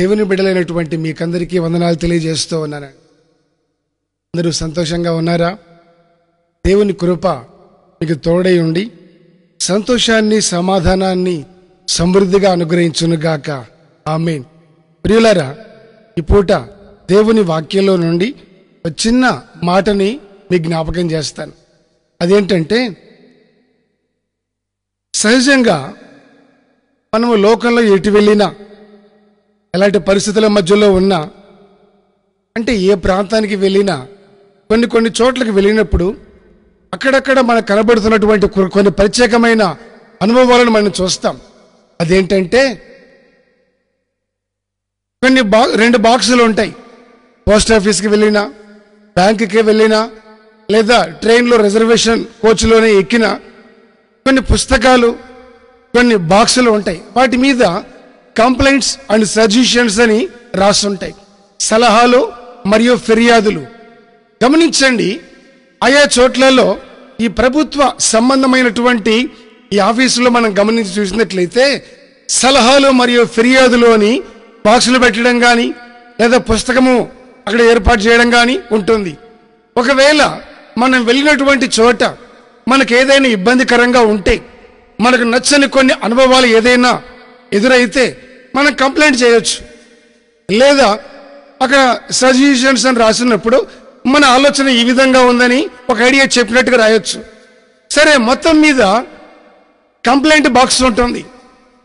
దేవుని బిడ్డలైనటువంటి మీకందరికీ వందనాలు తెలియజేస్తూ ఉన్నాను. అందరూ సంతోషంగా ఉన్నారా? దేవుని కృప మీకు తోడై ఉండి సంతోషాన్ని సమాధానాన్ని సమృద్ధిగా అనుగ్రహించునుగాక. ఆమేన్. ప్రియులారా, ఈ పూట దేవుని వాక్యంలో నుండి ఒక చిన్న మాటని మీకు జ్ఞాపకం చేస్తాను. అదేంటంటే, సహజంగా మనము లోకంలో ఎటు వెళ్ళినా, ఎలాంటి పరిస్థితుల మధ్యలో ఉన్నా, అంటే ఏ ప్రాంతానికి వెళ్ళినా, కొన్ని చోట్లకి వెళ్ళినప్పుడు అక్కడక్కడ మనకు కనబడుతున్నటువంటి కొన్ని ప్రత్యేకమైన అనుభవాలను మనం చూస్తాం. అదేంటంటే, రెండు బాక్సులు ఉంటాయి. పోస్ట్ ఆఫీస్కి వెళ్ళినా, బ్యాంకుకి వెళ్ళినా, లేదా ట్రైన్లో రిజర్వేషన్ కోచ్లోనే ఎక్కినా కొన్ని పుస్తకాలు, కొన్ని బాక్సులు ఉంటాయి. వాటి మీద కంప్లైంట్స్ అండ్ సజెషన్స్ అని రాస్తుంటాయి. సలహాలు మరియు ఫిర్యాదులు. గమనించండి, ఆయా చోట్లలో ఈ ప్రభుత్వ సంబంధమైనటువంటి ఈ ఆఫీసులో మనం గమనించి చూసినట్లయితే సలహాలు మరియు ఫిర్యాదులు అని బాక్సులు పెట్టడం కానీ, లేదా పుస్తకము అక్కడ ఏర్పాటు చేయడం కానీ ఉంటుంది. ఒకవేళ మనం వెళ్ళినటువంటి చోట మనకు ఏదైనా ఇబ్బందికరంగా ఉంటే, మనకు నచ్చని కొన్ని అనుభవాలు ఏదైనా ఎదురైతే మనం కంప్లైంట్ చేయొచ్చు. లేదా అక్కడ సజెషన్స్ అని రాసినప్పుడు మన ఆలోచన ఈ విధంగా ఉందని ఒక ఐడియా చెప్పినట్టుగా రాయొచ్చు. సరే, మొత్తం మీద కంప్లైంట్ బాక్స్ ఉంటుంది,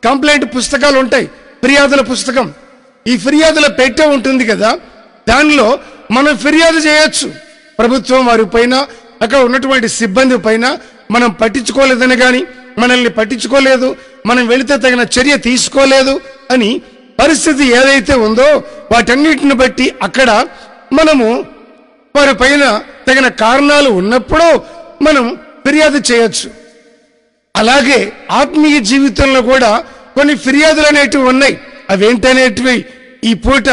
కంప్లైంట్ పుస్తకాలు ఉంటాయి, ఫిర్యాదుల పుస్తకం. ఈ ఫిర్యాదుల పెట్టె ఉంటుంది కదా, దానిలో మనం ఫిర్యాదు చేయొచ్చు. ప్రభుత్వం వారి పైన, అక్కడ ఉన్నటువంటి సిబ్బంది పైన మనం పట్టించుకోలేదని కానీ, మనల్ని పట్టించుకోలేదు, మనం వెళితే తగిన చర్య తీసుకోలేదు అని పరిస్థితి ఏదైతే ఉందో వాటన్నిటిని బట్టి అక్కడ మనము వారి పైన తగిన కారణాలు ఉన్నప్పుడు మనం ఫిర్యాదు చేయొచ్చు. అలాగే ఆత్మీయ జీవితంలో కూడా కొన్ని ఫిర్యాదులు అనేటివి ఉన్నాయి. అవేంటనేటివి ఈ పూట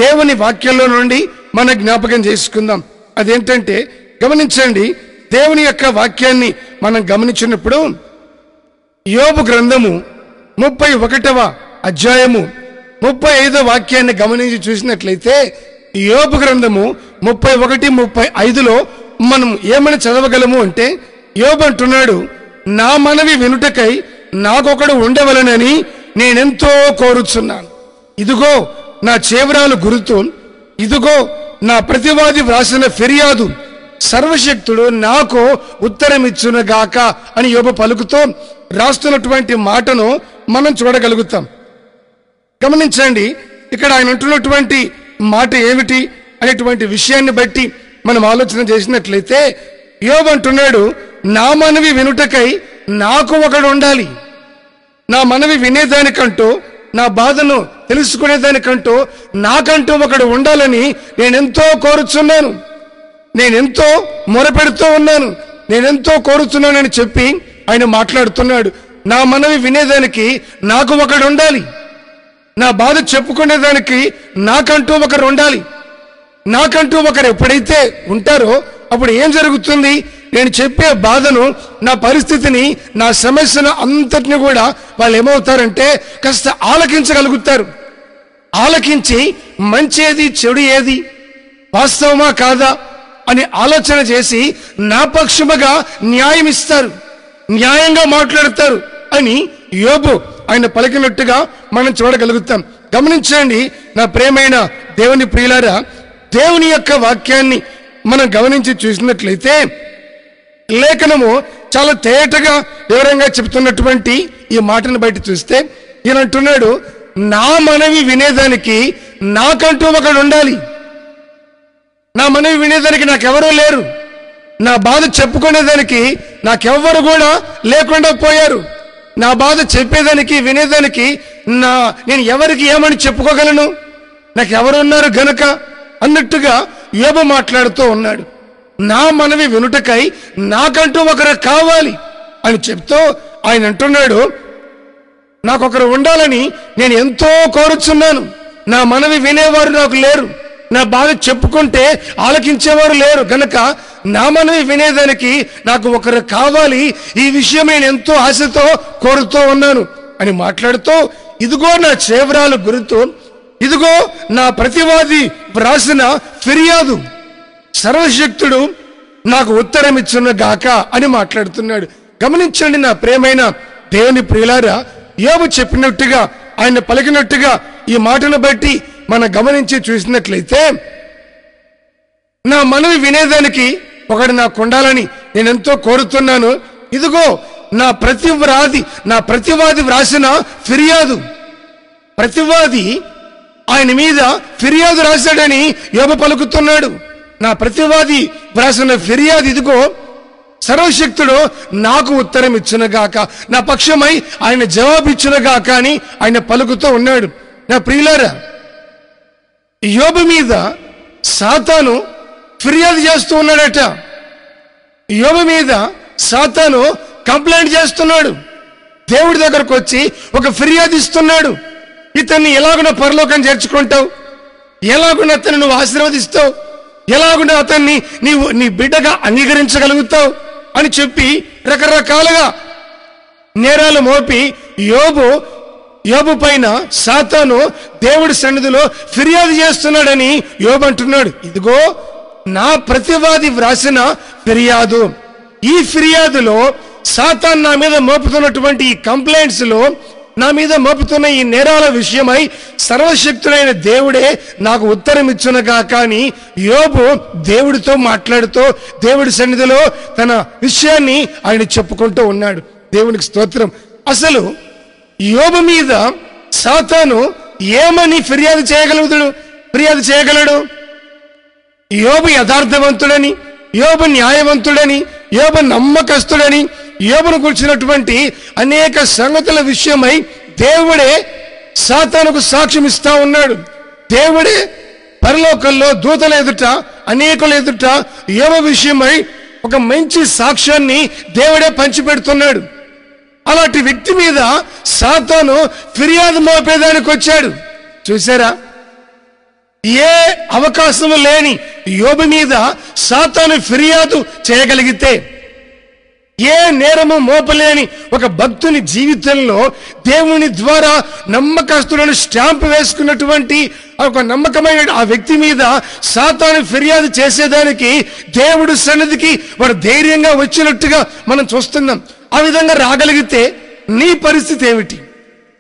దేవుని వాక్యంలో నుండి మనం జ్ఞాపకం చేసుకుందాం. అదేంటంటే, గమనించండి, దేవుని యొక్క వాక్యాన్ని మనం గమనించినప్పుడు యోబు గ్రంథము 31వ అధ్యాయము 35వ వాక్యాన్ని గమనించి చూసినట్లయితే యోబు గ్రంథము 31, 35లో మనం ఏమని చదవగలము అంటే, యోబు అంటున్నాడు, నా మనవి వినుటకై నాకొకడు ఉండవలనని నేనెంతో కోరుచున్నాను. ఇదిగో నా చేవరాలు గురుతు, ఇదిగో నా ప్రతివాది వ్రాసిన ఫిర్యాదు, సర్వశక్తుడు నాకు ఉత్తరమిచ్చునుగాక అని యోబు పలుకుతో రాస్తున్నటువంటి మాటను మనం చూడగలుగుతాం. గమనించండి, ఇక్కడ ఆయన అంటున్నటువంటి మాట ఏమిటి అనేటువంటి విషయాన్ని బట్టి మనం ఆలోచన చేసినట్లయితే యోబు అంటున్నాడు, నా మనవి వినుటకై నాకు ఒకడు ఉండాలి. నా మనవి వినేదానికంటూ, నా బాధను తెలుసుకునేదానికంటూ నాకంటూ ఒకడు ఉండాలని నేనెంతో కోరుచున్నాను, నేనెంతో మొరపెడుతూ ఉన్నాను, నేనెంతో కోరుతున్నానని చెప్పి ఆయన మాట్లాడుతున్నాడు. నా మనవి వినేదానికి నాకు ఒకడు ఉండాలి, నా బాధ చెప్పుకునేదానికి నాకంటూ ఒకరు ఉండాలి. నాకంటూ ఒకరు ఎప్పుడైతే ఉంటారో అప్పుడు ఏం జరుగుతుంది? నేను చెప్పే బాధను, నా పరిస్థితిని, నా సమస్యను అంతటిని కూడా వాళ్ళు ఏమవుతారంటే కాస్త ఆలకించగలుగుతారు. ఆలకించి మంచి ఏది, చెడు ఏది, వాస్తవమా కాదా అని ఆలోచన చేసి నా పక్షముగా న్యాయం ఇస్తారు, న్యాయంగా మాట్లాడతారు అని యోబు ఆయన పలికినట్టుగా మనం చూడగలుగుతాం. గమనించండి నా ప్రియమైన దేవుని ప్రియులారా, దేవుని యొక్క వాక్యాన్ని మనం గమనించి చూసినట్లయితే లేఖనము చాలా తేటగా వివరంగా చెబుతున్నటువంటి ఈ మాటను బయట చూస్తే ఈయన అంటున్నాడు, నా మనవి వినేదానికి నాకంటూ ఒకడు ఉండాలి. నా మనవి వినేదానికి నాకెవరూ లేరు, నా బాధ చెప్పుకునేదానికి నాకెవ్వరు కూడా లేకుండా పోయారు. నా బాధ చెప్పేదానికి, వినేదానికి నేను ఎవరికి ఏమని చెప్పుకోగలను, నాకెవరున్నారు గనుక అన్నట్టుగా యోబు మాట్లాడుతూ ఉన్నాడు. నా మనవి వినుటకై నాకంటూ ఒకరు కావాలి అని చెప్తూ ఆయన అంటున్నాడు, నాకొకరు ఉండాలని నేను ఎంతో కోరుచున్నాను. నా మనవి వినేవారు నాకు లేరు, నా బాధ చెప్పుకుంటే ఆలకించేవారు లేరు గనక నా మనవి వినేదానికి నాకు ఒకరు కావాలి. ఈ విషయం నేను ఎంతో ఆశతో కోరుతూ ఉన్నాను అని మాట్లాడుతూ, ఇదిగో నా చేవరాలు గురుతు, ఇదిగో నా ప్రతివాది వ్రాసిన ఫిర్యాదు, సర్వశక్తుడు నాకు ఉత్తరం ఇచ్చును గాక అని మాట్లాడుతున్నాడు. గమనించండి నా ప్రియమైన దేవుని ప్రియులారా, యోబు చెప్పినట్టుగా, ఆయన పలికినట్టుగా ఈ మాటను బట్టి మనం గమనించి చూసినట్లయితే, నా మనవి వినేదానికి ఒకడు నాకు ఉండాలని నేను ఎంతో కోరుతున్నాను. ఇదిగో నా ప్రతివాది వ్రాసిన ఫిర్యాదు, ప్రతివాది ఆయన మీద ఫిర్యాదు రాశాడని యోబు పలుకుతున్నాడు. నా ప్రతివాది వ్రాసిన ఫిర్యాదు, ఇదిగో సర్వశక్తుడు నాకు ఉత్తరం ఇచ్చునుగాక, నా పక్షమై ఆయన జవాబు ఇచ్చునుగాక అని ఆయన పలుకుతూ ఉన్నాడు. నా ప్రియులారా, యోబు మీద సాతాను ఫిర్యాదు చేస్తూ ఉన్నాడట. యోబు మీద సాతాను కంప్లైంట్ చేస్తున్నాడు. దేవుడి దగ్గరకు వచ్చి ఒక ఫిర్యాదు ఇస్తున్నాడు. ఇతన్ని ఎలాగున పరలోకం చేర్చుకుంటావు, ఎలాగున అతన్ని నువ్వు ఆశీర్వదిస్తావు, ఎలాగున అతన్ని నీవు నీ బిడ్డగా అంగీకరించగలుగుతావు అని చెప్పి రకరకాలుగా నేరాలు మోపి యోబు పైన సాతాను దేవుడి సన్నిధిలో ఫిర్యాదు చేస్తున్నాడని యోబు అంటున్నాడు. ఇదిగో నా ప్రతివాది వ్రాసిన ఫిర్యాదు, ఈ ఫిర్యాదులో సాతాను నా మీద మోపుతున్నటువంటి ఈ కంప్లైంట్స్ లో, నా మీద మోపుతున్న ఈ నేరాల విషయమై సర్వశక్తుడైన దేవుడే నాకు ఉత్తరం ఇచ్చునుగా. కానీ యోబు దేవుడితో మాట్లాడుతూ దేవుడి సన్నిధిలో తన విషయాన్ని ఆయన చెప్పుకుంటూ ఉన్నాడు. దేవునికి స్తోత్రం. అసలు యోబు మీద సాతాను ఏమని ఫిర్యాదు చేయగలడు? యోబు యథార్థవంతుడని, యోబు న్యాయవంతుడని, యోబు నమ్మకస్తుడని, యోబును గురించినటువంటి అనేక సంగతుల విషయమై దేవుడే సాతానుకు సాక్ష్యం ఇస్తా ఉన్నాడు. దేవుడే పరలోకంలో దూతల ఎదుట, అనేకుల ఎదుట యోబు విషయమై ఒక మంచి సాక్ష్యాన్ని దేవుడే పంచిపెడుతున్నాడు. అలాంటి వ్యక్తి మీద సాతాను ఫిర్యాదు మోపేదానికి వచ్చాడు. చూసారా, ఏ అవకాశము లేని యోబు మీద సాతాను ఫిర్యాదు చేయగలిగితే, ఏ నేరము మోపలేని ఒక భక్తుని జీవితంలో దేవుని ద్వారా నమ్మకస్తులను స్టాంప్ వేసుకున్నటువంటి ఒక నమ్మకమైన ఆ వ్యక్తి మీద సాతాను ఫిర్యాదు చేసేదానికి దేవుడు సన్నిధికి వాడు ధైర్యంగా వచ్చినట్టుగా మనం చూస్తున్నాం. ఆ విధంగా రాగలిగితే నీ పరిస్థితి ఏమిటి?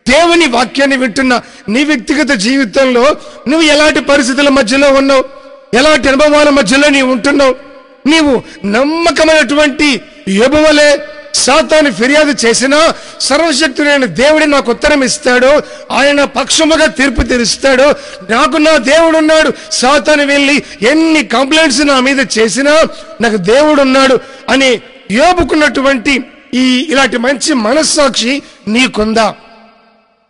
దేవుని వాక్యాన్ని వింటున్న నీ వ్యక్తిగత జీవితంలో నువ్వు ఎలాంటి పరిస్థితుల మధ్యలో ఉన్నావు, ఎలాంటి అనుభవాల మధ్యలో నీవు ఉంటున్నావు? నీవు నమ్మకమైనటువంటి యోబు వలె సాతాను ఫిర్యాదు చేసినా సర్వశక్తుడైన దేవుడే నాకు ఉత్తరం ఇస్తాడు, ఆయన పక్షముగా తీర్పు తీరుస్తాడు, నాకు నా దేవుడు ఉన్నాడు, సాతాను వెళ్ళి ఎన్ని కంప్లైంట్స్ నా మీద చేసినా నాకు దేవుడు ఉన్నాడు అని యోబుకున్నటువంటి ఇలాంటి మంచి మనస్సాక్షి నీకుందా?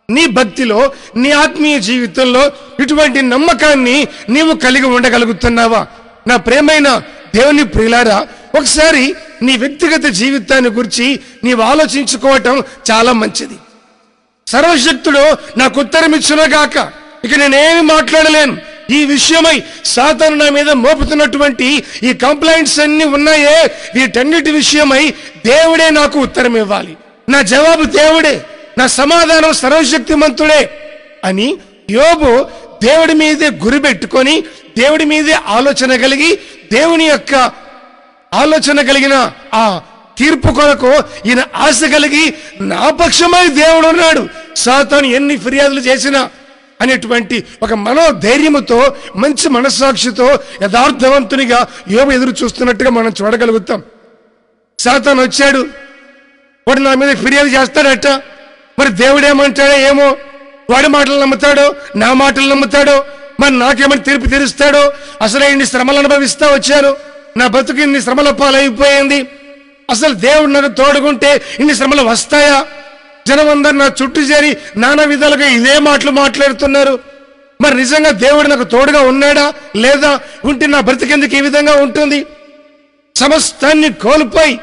నీ భక్తిలో, నీ ఆత్మీయ జీవితంలో ఇటువంటి నమ్మకాన్ని నీవు కలిగి ఉండగలుగుతున్నావా? నా ప్రేమైన దేవుని ప్రియులారా, ఒకసారి నీ వ్యక్తిగత జీవితాన్ని గురించి నీవు ఆలోచించుకోవటం చాలా మంచిది. సర్వశక్తుడు నాకు ఉత్తరం ఇచ్చునుగాక, ఇక నేనేమి మాట్లాడలేను, ఈ విషయమై సాతాను నా మీద మోపుతున్నటువంటి ఈ కంప్లైంట్స్ అన్ని ఉన్నాయే, వీటన్నిటి విషయమై దేవుడే నాకు ఉత్తరం ఇవ్వాలి, నా జవాబు దేవుడే, నా సమాధానం సర్వశక్తిమంతుడే అని యోబు దేవుడి మీదే గురి పెట్టుకొని, దేవుడి మీదే ఆలోచన కలిగి, దేవుని యొక్క ఆలోచన కలిగిన ఆ తీర్పు కొరకు ఈయన ఆశ కలిగి, నా పక్షమై దేవుడు ఉన్నాడు, సాతాను ఎన్ని ఫిర్యాదులు చేసినా అనేటువంటి ఒక మనోధైర్యముతో, మంచి మనస్సాక్షితో యథార్థవంతునిగా యోబు ఎదురు చూస్తున్నట్టుగా మనం చూడగలుగుతాం. సాతాను వచ్చాడు, వాడు నా మీద ఫిర్యాదు చేస్తాడట, మరి దేవుడు ఏమంటాడో ఏమో, వాడి మాటలు నమ్ముతాడో నా మాటలు నమ్ముతాడో, మరి నాకేమని తీర్పు తీరుస్తాడో, అసలు ఇన్ని శ్రమలు అనుభవిస్తా వచ్చాను, నా బతుకు ఇన్ని శ్రమల పాలైపోయింది, అసలు దేవుడు నాకు తోడుకుంటే ఇన్ని శ్రమలు వస్తాయా? జనం అందరు నా చుట్టూ చేరి నానా విధాలుగా ఇదే మాటలు మాట్లాడుతున్నారు, మరి నిజంగా దేవుడు నాకు తోడుగా ఉన్నాడా లేదా? ఉంటే నా బ్రతికెందుకు ఈ విధంగా ఉంటుంది? సమస్తాన్ని కోల్పోయి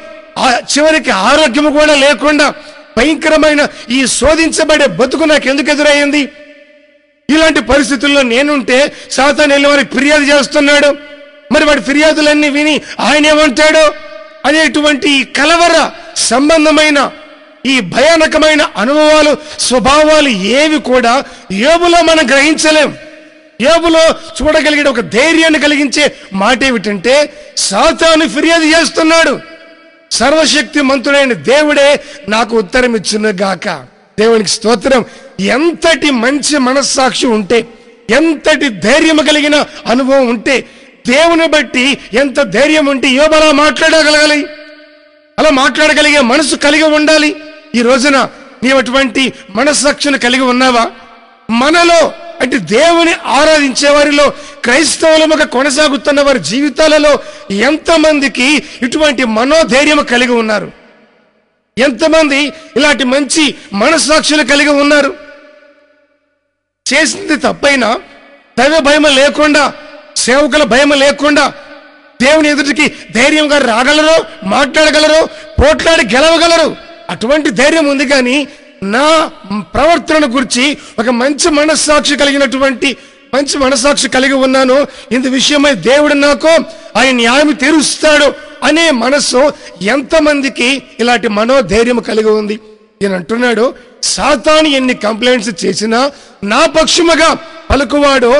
చివరికి ఆరోగ్యము కూడా లేకుండా భయంకరమైన ఈ శోధించబడే బతుకు నాకు ఎందుకు ఎదురయ్యింది? ఇలాంటి పరిస్థితుల్లో నేనుంటే సాతాను వెళ్ళి వారికి ఫిర్యాదు చేస్తున్నాడు, మరి వాడి ఫిర్యాదులన్నీ విని ఆయన ఏమంటాడో అనేటువంటి కలవర సంబంధమైన ఈ భయానకమైన అనుభవాలు, స్వభావాలు ఏవి కూడా యోబులో మనం గ్రహించలేం. యోబులో చూడగలిగే ఒక ధైర్యాన్ని కలిగించే మాట ఏమిటంటే, సాతాను ఫిర్యాదు చేస్తున్నాడు, సర్వశక్తి మంతుడైన దేవుడే నాకు ఉత్తరం ఇచ్చును గాక. దేవునికి స్తోత్రం. ఎంతటి మంచి మనస్సాక్షి ఉంటే, ఎంతటి ధైర్యం కలిగిన అనుభవం ఉంటే, దేవుని బట్టి ఎంత ధైర్యం ఉంటే యోబు అలా మాట్లాడగలగాలి, అలా మాట్లాడగలిగే మనసు కలిగి ఉండాలి. ఈ రోజున నీవు అటువంటి మనస్సాక్షిని కలిగి ఉన్నావా? మనలో అంటే దేవుని ఆరాధించే వారిలో, క్రైస్తవులుగా కొనసాగుతున్న వారి జీవితాలలో ఎంతమందికి ఇటువంటి మనోధైర్యం కలిగి ఉన్నారు? ఎంతమంది ఇలాంటి మంచి మనస్సాక్షులు కలిగి ఉన్నారు? చేసింది తప్పైనా దైవ భయం లేకుండా, సేవకుల భయం లేకుండా దేవుని ఎదుటికి ధైర్యంగా రాగలరు, మాట్లాడగలరు, పోట్లాడి గెలవగలరు. అటువంటి ధైర్యం ఉంది. కానీ నా ప్రవర్తన గురించి ఒక మంచి మనస్సాక్షి కలిగి ఉన్నాను, ఇందు విషయమై దేవుడు నాకు ఆయన న్యాయం తీరుస్తాడు అనే మనస్సు ఎంతమందికి ఇలాంటి మనోధైర్యం కలిగి ఉంది? ఈయన అంటున్నాడు, సాతాను ఎన్ని కంప్లైంట్స్ చేసినా నా పక్షముగా పలుకువాడు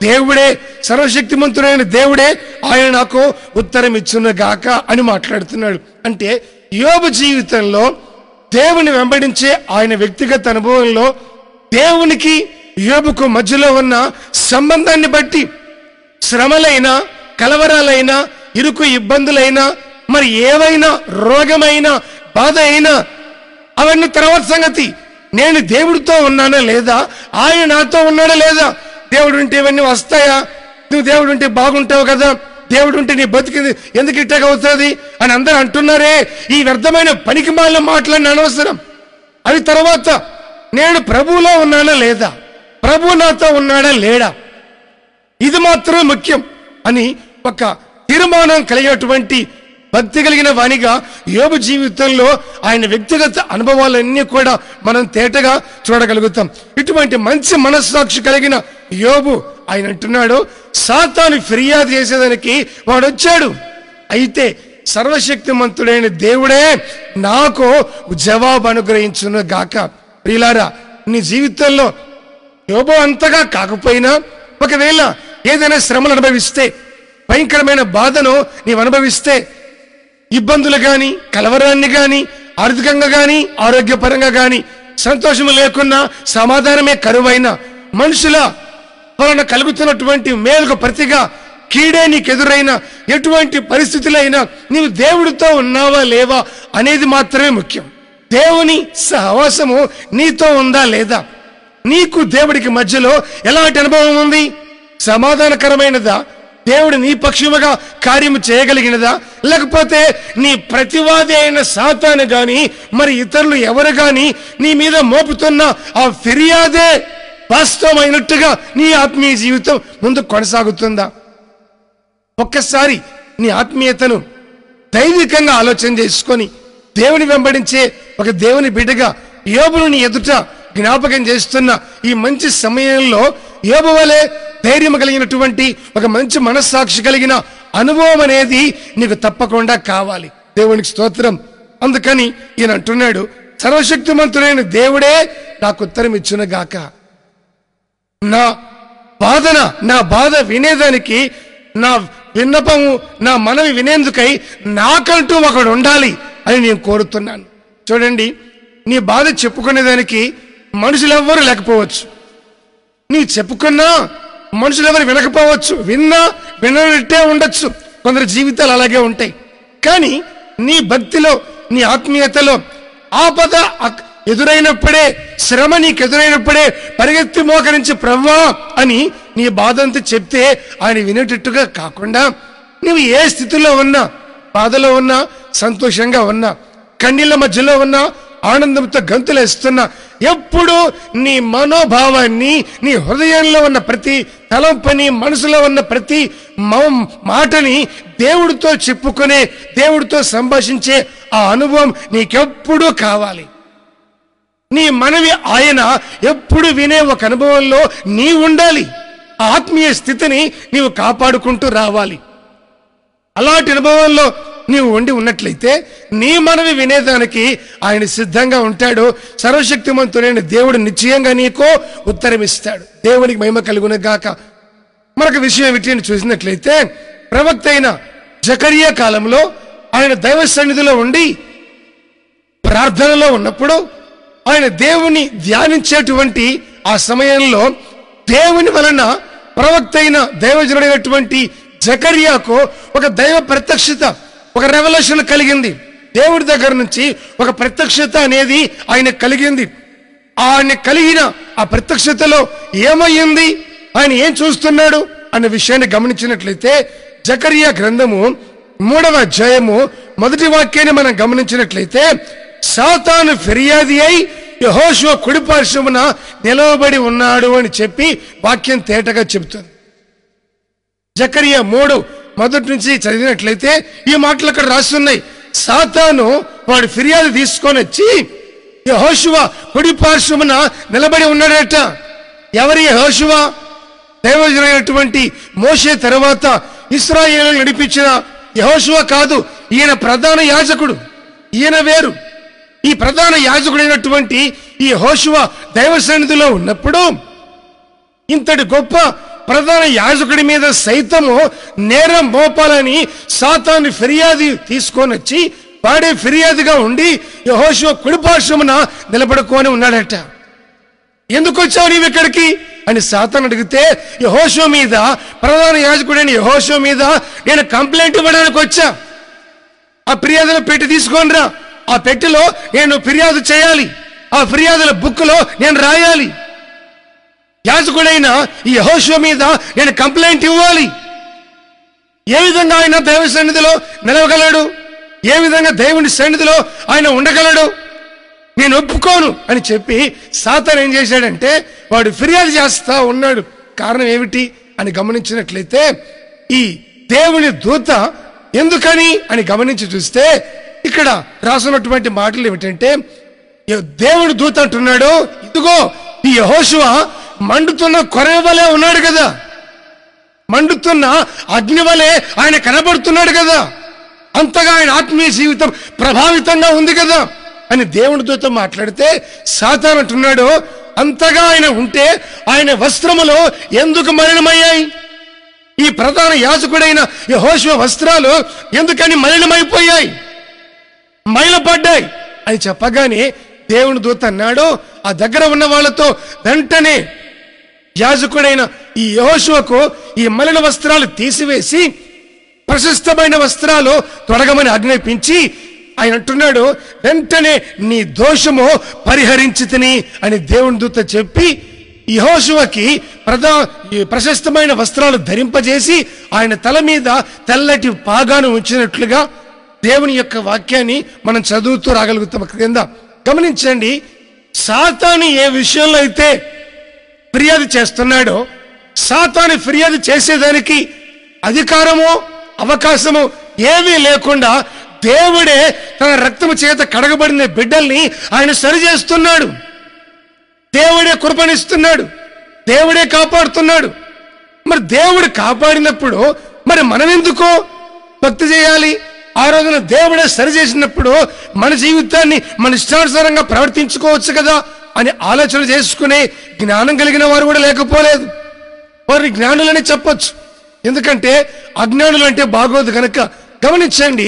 దేవుడే, సర్వశక్తిమంతుడైన దేవుడే, ఆయన నాకు ఉత్తరం ఇచ్చును గాక అని మాట్లాడుతున్నాడు. అంటే యోబు జీవితంలో దేవుని వెంబడించే ఆయన వ్యక్తిగత అనుభవంలో దేవునికి యోబుకు మధ్యలో ఉన్న సంబంధాన్ని బట్టి శ్రమలైనా, కలవరాలైనా, ఇరుకు ఇబ్బందులైనా, మరి ఏవైనా రోగమైనా, బాధ అయినా అవన్నీ తర్వాత సంగతి. నేను దేవుడితో ఉన్నానా లేదా, ఆయన నాతో ఉన్నాడా లేదా? దేవుడు ఉంటే ఇవన్నీ వస్తాయా? నువ్వు దేవుడు ఉంటే బాగుంటావు కదా, దేవుడు ఉంటే నీ బతికింది ఎందుకు ఇట్టగా అవుతుంది అని అందరూ అంటున్నారే. ఈ వ్యర్థమైన పనికి మాలిన మాటలన్నీ అనవసరం. అవి తర్వాత నేను ప్రభువులో ఉన్నానా లేదా, ప్రభు నాతో ఉన్నాడా లేడా, ఇది మాత్రమే ముఖ్యం అని ఒక తీర్మానం కలిగినటువంటి భక్తి కలిగిన వానిగా యోబు జీవితంలో ఆయన వ్యక్తిగత అనుభవాలన్నీ కూడా మనం తేటగా చూడగలుగుతాం. ఇటువంటి మంచి మనస్సాక్షి కలిగిన యోబు ఆయన అంటున్నాడు, సాతాను ఫిర్యాదు చేసేదానికి వాడు వచ్చాడు, అయితే సర్వశక్తిమంతుడైన దేవుడే నాకు జవాబు అనుగ్రహించును గాక. ప్రియులారా, నీ జీవితంలో యోబు అంతగా కాకపోయినా ఒకవేళ ఏదైనా శ్రమలు అనుభవిస్తే, భయంకరమైన బాధను నీవు అనుభవిస్తే, ఇబ్బందులు గాని, కలవరాన్ని గాని, ఆర్థికంగా గాని, ఆరోగ్యపరంగా గాని, సంతోషం లేకున్నా, సమాధానమే కరువైన, మనుషుల వలన కలుగుతున్నటువంటి మేలుకు ప్రతిగా కీడే నీకెదురైన ఎటువంటి పరిస్థితులైనా నీవు దేవుడితో ఉన్నావా లేవా అనేది మాత్రమే ముఖ్యం. దేవుని సహవాసము నీతో ఉందా లేదా? నీకు దేవుడికి మధ్యలో ఎలాంటి అనుభవం ఉంది? సమాధానకరమైనదా? దేవుడు నీ పక్షముగా కార్యము చేయగలిగినదా? లేకపోతే నీ ప్రతివాది అయిన సాతాను గాని, మరి ఇతరులు ఎవరు గాని నీ మీద మోపుతున్న ఆ ఫిర్యాదే వాస్తవమైనట్టుగా నీ ఆత్మీయ జీవితం ముందు కొనసాగుతుందా? ఒక్కసారి నీ ఆత్మీయతను దైవికంగా ఆలోచన చేసుకొని దేవుని వెంబడించే ఒక దేవుని బిడ్డగా యోబును నీ ఎదుట జ్ఞాపకం చేస్తున్న ఈ మంచి సమయంలో యోబు వలె ధైర్యం కలిగినటువంటి ఒక మంచి మనస్సాక్షి కలిగిన అనుభవం అనేది నీకు తప్పకుండా కావాలి. దేవునికి స్తోత్రం. అందుకని ఈయన అంటున్నాడు, సర్వశక్తిమంతుడైన దేవుడే నాకు ఉత్తరం ఇచ్చును గాక. నా బాధ వినేదానికి, నా విన్నపము, నా మనవి వినేందుకై నాకంటూ ఒకడు ఉండాలి అని నేను కోరుతున్నాను. చూడండి, నీ బాధ చెప్పుకునేదానికి మనుషులెవ్వరూ లేకపోవచ్చు, నీ చెప్పుకున్నా మనుషులెవరు వినకపోవచ్చు, వినట్టే ఉండొచ్చు. కొందరు జీవితాలు అలాగే ఉంటాయి. కానీ నీ భక్తిలో, నీ ఆత్మీయతలో ఆపద ఎదురైనప్పుడే, శ్రమ నీకు ఎదురైనప్పుడే పరిగెత్తి మోకరించి ప్రభువా అని నీ బాధంతా చెప్తే ఆయన వినేటట్టుగా కాకుండా, నువ్వు ఏ స్థితిలో ఉన్నా, బాధలో ఉన్నా, సంతోషంగా ఉన్నా, కన్నీళ్ళ మధ్యలో ఉన్నా, ఆనందంతో గంతులేస్తున్నా, ఎప్పుడు నీ మనోభావాన్ని, నీ హృదయంలో ఉన్న ప్రతి తలంపని, మనసులో ఉన్న ప్రతి మాటని దేవుడితో చెప్పుకునే, దేవుడితో సంభాషించే ఆ అనుభవం నీకెప్పుడూ కావాలి. నీ మనవి ఆయన ఎప్పుడు వినే ఒక అనుభవంలో నీ ఉండాలి. ఆత్మీయ స్థితిని నీవు కాపాడుకుంటూ రావాలి. అలాంటి అనుభవంలో నీవు ఉండి ఉన్నట్లయితే నీ మనవి వినేదానికి ఆయన సిద్ధంగా ఉంటాడు. సర్వశక్తిమంతుడైన దేవుడు నిశ్చయంగా నీకు ఉత్తరమిస్తాడు. దేవునికి మహిమ కలుగును గాక. మరొక విషయం ఏమిటి చూసినట్లయితే, ప్రవక్త అయిన జకరియా కాలంలో ఆయన దైవ సన్నిధిలో ఉండి ప్రార్థనలో ఉన్నప్పుడు ఆయన దేవుని ధ్యానించేటువంటి ఆ సమయంలో దేవుని వలన ప్రవక్త అయిన దైవజనుడైనటువంటి జకరియాకు ఒక దైవ ప్రత్యక్షత, ఒక రెవల్యూషన్ కలిగింది. దేవుడి దగ్గర నుంచి ఒక ప్రత్యక్షత అనేది ఆయన కలిగింది. ఆయన కలిగిన ఆ ప్రత్యక్షతలో ఏమయ్యింది, ఆయన ఏం చూస్తున్నాడు అనే విషయాన్ని గమనించినట్లయితే జకరియా గ్రంథము 3వ అధ్యాయము 1వ వాక్యాన్ని మనం గమనించినట్లయితే, సాతాను ఫిర్యాది అయి యెహోషువ కుడి పార్శ్వమున నిలవబడి ఉన్నాడు అని చెప్పి వాక్యం తేటగా చెబుతుంది. జకరియా 3:1 నుంచి చదివినట్లయితే ఈ మాటలు అక్కడ రాస్తున్నాయి. సాతాను వాడు ఫిర్యాదు తీసుకొని వచ్చి యెహోషువ కుడి పార్శ్వమున నిలబడి ఉన్నాడట. ఎవరి యెహోషువ? దైవజనుడైనటువంటి మోషే తర్వాత ఇశ్రాయేలును నడిపించిన యెహోషువ కాదు. ఈయన ప్రధాన యాజకుడు, ఈయన వేరు. ఈ ప్రధాన యాజకుడైనటువంటి ఈ యెహోషువ దైవ సన్నిధిలో ఉన్నప్పుడు ఇంతటి గొప్ప ప్రధాన యాజకుడి మీద సైతము నేరం మోపాలని సాతాను ఫిర్యాదు తీసుకొని వచ్చి వాడే ఫిర్యాదుగా ఉండి యెహోషువ కుడి పార్శ్వమున నిలబడుకొని ఉన్నాడట. ఎందుకు వచ్చావు నీవు ఇక్కడికి అని సాతాను అడిగితే, యెహోషువ మీద, ప్రధాన యాజకుడైన యెహోషువ మీద నేను కంప్లైంట్ ఇవ్వడానికి వచ్చా. ఆ ఫిర్యాదుల పెట్టి తీసుకొని రా, ఆ పెట్టెలో నేను ఫిర్యాదు చేయాలి, ఆ ఫిర్యాదుల బుక్లో నేను రాయాలి. యాజకుడైన ఈ యెహోషువ మీద నేను కంప్లైంట్ ఇవ్వాలి. ఏ విధంగా ఆయన దైవ సన్నిధిలో నిలవగలడు, ఏ విధంగా దేవుని సన్నిధిలో ఆయన ఉండగలడు, నేను ఒప్పుకోను అని చెప్పి సాతాను ఏం చేశాడంటే వాడు ఫిర్యాదు చేస్తా ఉన్నాడు. కారణం ఏమిటి అని గమనించినట్లయితే ఈ దేవుని దూత ఎందుకని అని గమనించి చూస్తే ఇక్కడ రాసున్నటువంటి మాటలు ఏమిటంటే, దేవుని దూత అంటున్నాడు, ఇదిగో ఈ యెహోషువ మండుతున్న కొరవ వలె ఉన్నాడు కదా, మండుతున్న అగ్ని వలె ఆయన కనబడుతున్నాడు కదా, అంతగా ఆయన ఆత్మీయ జీవితం ప్రభావితంగా ఉంది కదా అని దేవుని దూత మాట్లాడితే సాతాను అంటున్నాడు, అంతగా ఆయన ఉంటే ఆయన వస్త్రములో ఎందుకు మలినమయ్యాయి? ఈ ప్రధాన యాజకుడైన యెహోషువ వస్త్రాలు ఎందుకని మలినమైపోయాయి, మైలపడ్డాయి అని చెప్పగానే దేవుని దూత అన్నాడు, ఆ దగ్గర ఉన్న వాళ్ళతో వెంటనే యాజకుడైన ఈ యెహోషువకు ఈ మలిన వస్త్రాలు తీసివేసి ప్రశస్తమైన వస్త్రాలు తొడగమని ఆజ్ఞాపించి ఆయన అంటున్నాడు, వెంటనే నీ దోషము పరిహరించితిని అని దేవుని దూత చెప్పి యెహోషువకి ప్రశస్తమైన వస్త్రాలు ధరింపజేసి ఆయన తల మీద తెల్లటి పాగాను ఉంచినట్లుగా దేవుని యొక్క వాక్యాన్ని మనం చదువుతూ రాగలుగుతాం. కింద గమనించండి, సాతాను ఏ విషయంలో అయితే ఫిర్యాదు చేస్తున్నాడో, సాతాను ఫిర్యాదు చేసేదానికి అధికారము అవకాశము ఏమీ లేకుండా దేవుడే తన రక్తము చేత కడగబడిన బిడ్డల్ని ఆయన సరిచేస్తున్నాడు. దేవుడే కృపణిస్తున్నాడు, దేవుడే కాపాడుతున్నాడు. మరి దేవుడు కాపాడినప్పుడు మరి మనం ఎందుకో భక్తి చేయాలి? ఆ రోజున దేవుడే సరిచేసినప్పుడు మన జీవితాన్ని మన ఇష్టానుసారంగా ప్రవర్తించుకోవచ్చు కదా అని ఆలోచన చేసుకునే జ్ఞానం కలిగిన వారు కూడా లేకపోలేదు. వారిని జ్ఞానులని చెప్పొచ్చు, ఎందుకంటే అజ్ఞానులు అంటే బాగోదు కనుక. గమనించండి,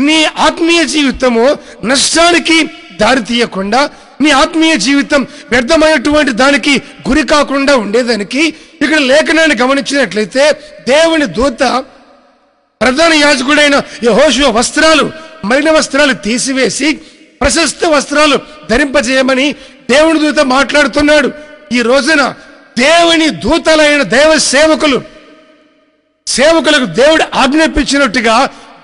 నీ ఆత్మీయ జీవితము నష్టానికి దారి తీయకుండా, నీ ఆత్మీయ జీవితం వ్యర్థమైనటువంటి దానికి గురి కాకుండా ఉండేదానికి ఇక్కడ లేఖనాన్ని గమనించినట్లయితే దేవుని దూత ప్రధాన యాజకుడైన యెహోషువ వస్త్రాలు, మలిన వస్త్రాలు తీసివేసి ప్రశస్త వస్త్రాలు ధరింపజేయమని దేవుని దూత మాట్లాడుతున్నాడు. ఈ రోజున దేవుని దూతలైన దైవ సేవకులకు దేవుడు ఆజ్ఞాపించినట్టుగా